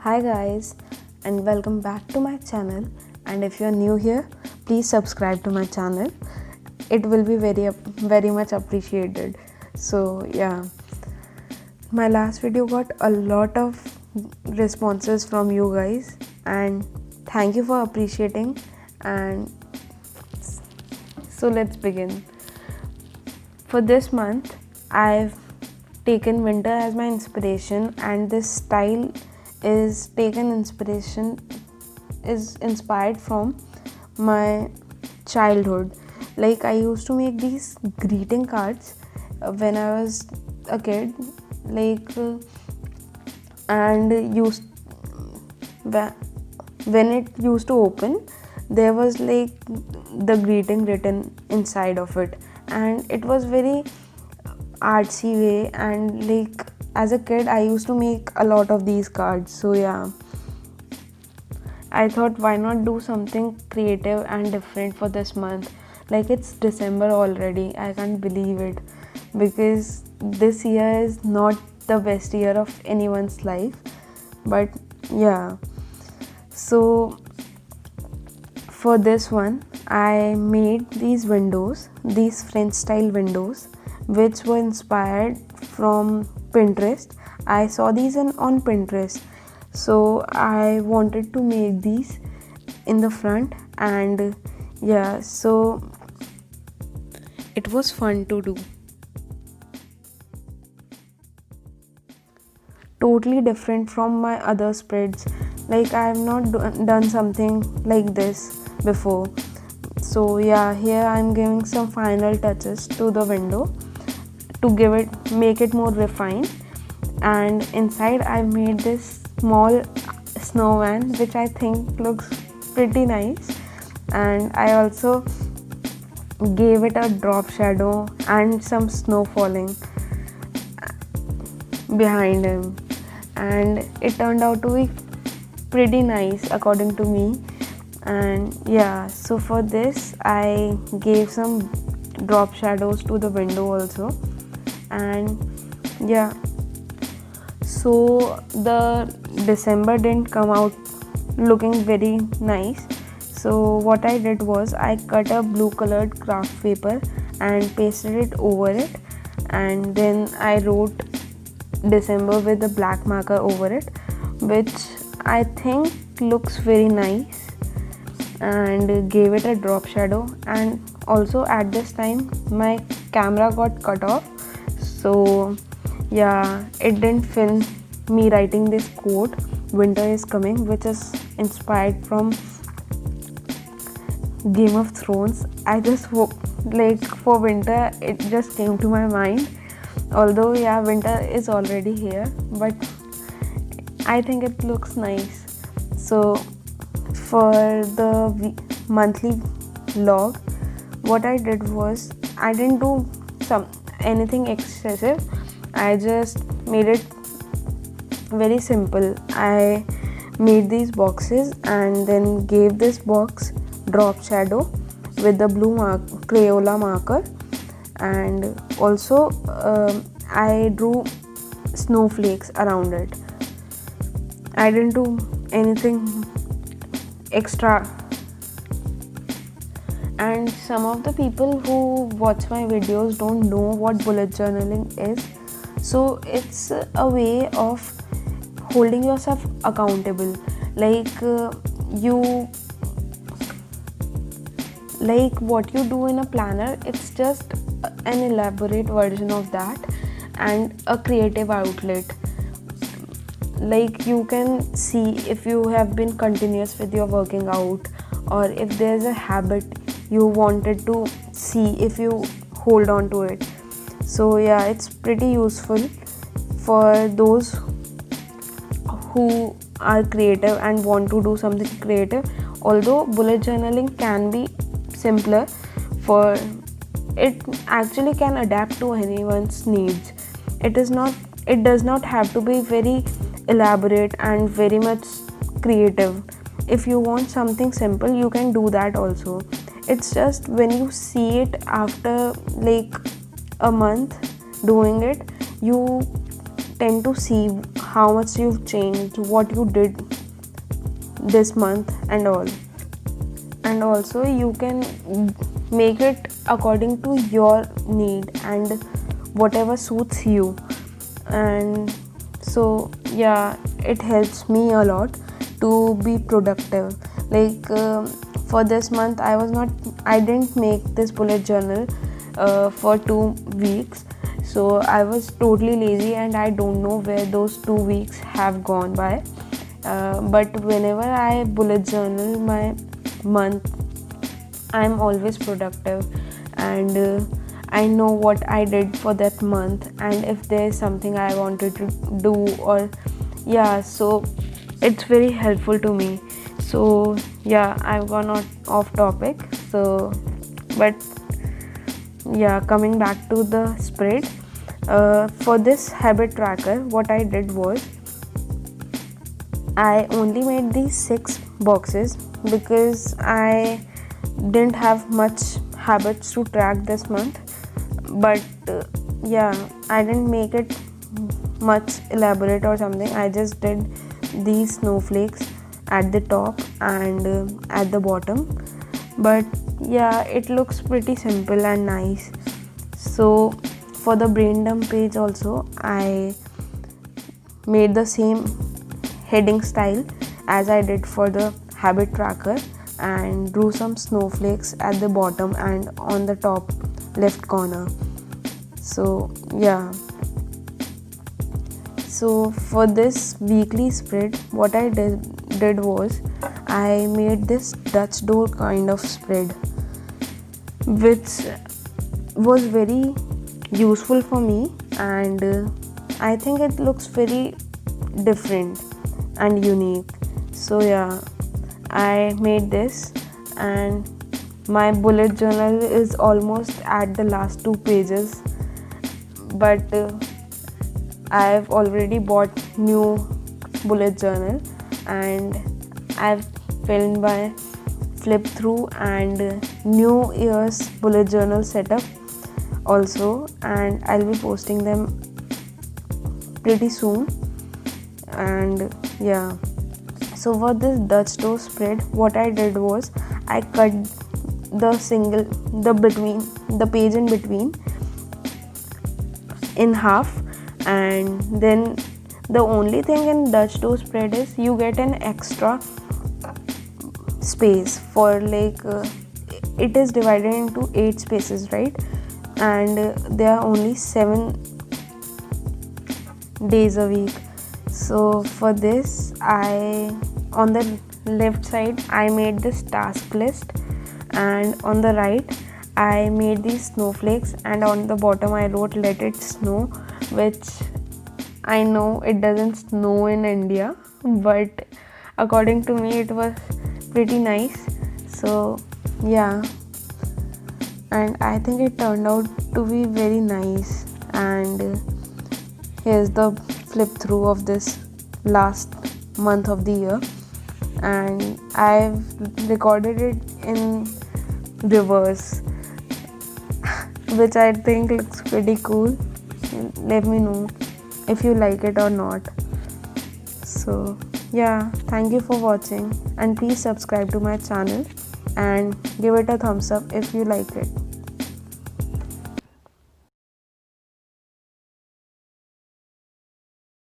Hi guys, and welcome back to my channel. And if you're new here, please subscribe to my channel. It will be very much appreciated. So yeah, my last video got a lot of responses from you guys, and thank you for appreciating. And so let's begin. For this month, I've taken winter as my inspiration, and this style is inspired from my childhood. Like, I used to make these greeting cards when I was a kid, and when it used to open, there was like the greeting written inside of it, and it was very artsy way. And like, as a kid, I used to make a lot of these cards. So yeah, I thought, why not do something creative and different for this month. Like, it's December already, I can't believe it, because this year is not the best year of anyone's life. But yeah, so for this one, I made these French style windows, which were inspired from Pinterest. I saw these on Pinterest, so I wanted to make these in the front. And yeah, so it was fun to do. Totally different from my other spreads. Like, I have not done something like this before. So yeah, here I'm giving some final touches to the window to make it more refined. And inside I've made this small snowman, which I think looks pretty nice. And I also gave it a drop shadow and some snow falling behind him, and it turned out to be pretty nice according to me. And yeah, so for this I gave some drop shadows to the window also. And yeah, so the December didn't come out looking very nice. So what I did was, I cut a blue colored craft paper and pasted it over it, and then I wrote December with a black marker over it, which I think looks very nice, and gave it a drop shadow. And also, at this time, my camera got cut off, so yeah, it didn't film me writing this quote, "Winter is coming," which is inspired from Game of Thrones. I just like, for winter, it just came to my mind. Although yeah, winter is already here, but I think it looks nice. So for the monthly vlog, what I did was, I didn't do anything excessive. I just made it very simple. I made these boxes and then gave this box drop shadow with the blue Crayola marker. And also I drew snowflakes around it. I didn't do anything extra. And some of the people who watch my videos don't know what bullet journaling is. So it's a way of holding yourself accountable. Like what you do in a planner, it's just an elaborate version of that, and a creative outlet. Like, you can see if you have been continuous with your working out, or if there's a habit you wanted to see if you hold on to it. So yeah, it's pretty useful for those who are creative and want to do something creative. Although bullet journaling can be simpler, for it actually can adapt to anyone's needs. It does not have to be very elaborate and very much creative. If you want something simple, you can do that also. It's just when you see it after like a month doing it, you tend to see how much you've changed, what you did this month and all. And also you can make it according to your need and whatever suits you. And so yeah, it helps me a lot to be productive. Like for this month I didn't make this bullet journal for 2 weeks, so I was totally lazy and I don't know where those 2 weeks have gone by. But whenever I bullet journal my month, I'm always productive, and I know what I did for that month, and if there's something I wanted to do, or yeah, so it's very helpful to me. So yeah, I've gone off topic. So but yeah, coming back to the spread, for this habit tracker, what I did was I only made these 6 boxes because I didn't have much habits to track this month. But yeah, I didn't make it much elaborate or something. I just did these snowflakes at the top and at the bottom. But yeah, it looks pretty simple and nice. So for the brain dump page also, I made the same heading style as I did for the habit tracker, and drew some snowflakes at the bottom and on the top left corner. So yeah, so for this weekly spread, what I did was I made this Dutch door kind of spread, which was very useful for me, and I think it looks very different and unique. So yeah, I made this, and my bullet journal is almost at the last 2 pages, but I've already bought new bullet journal, and I've filmed my flip through and New Year's bullet journal setup also, and I'll be posting them pretty soon. And yeah, so for this Dutch door spread, what I did was I cut the page in between in half, and then the only thing in Dutch door spread is you get an extra space for it is divided into 8 spaces, right? And there are only 7 days a week. So for this, on the left side I made this task list, and on the right I made these snowflakes, and on the bottom I wrote let it snow, which I know it doesn't snow in India, but according to me it was pretty nice. So yeah, and I think it turned out to be very nice. And here's the flip through of this last month of the year, and I've recorded it in reverse, which I think looks pretty cool. Let me know if you like it or not. So yeah, thank you for watching, and please subscribe to my channel and give it a thumbs up if you like it.